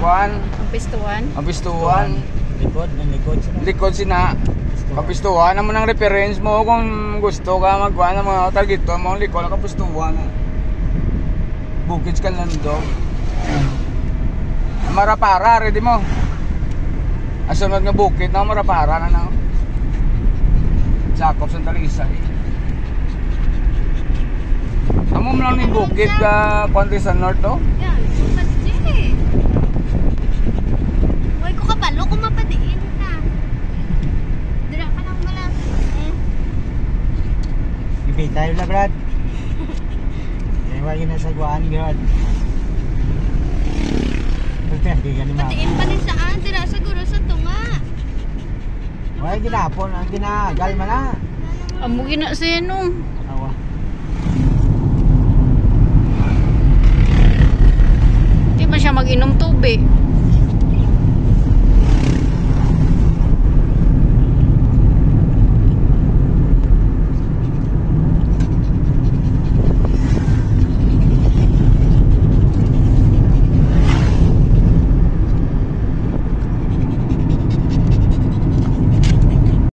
kuan. Ang pistuan. Ang pistuan. Likod sina. Kapistuan naman ang reference mo kung gusto ka magkuhan ng mga targeto mo likod ang kapistuan. Bukid ka lang do. Marapara, ready mo. Asunod nga bukid na marapara na na. Sakop sa Talisay. Amo mo lang ni bukid ka konti sa north to? Yan, pasji. Uy, ko kapalo kung mapadiin ka. Dira ka lang malapit. Ibig tayo na, Brad. Iwagin na sa guaan, Brad. Patiin pa ni saan, dira siguro sa tunga. Wala ginapon, ang ginagal man na. Amo gina sino? Awa. Di ba siya mag-inom tubig?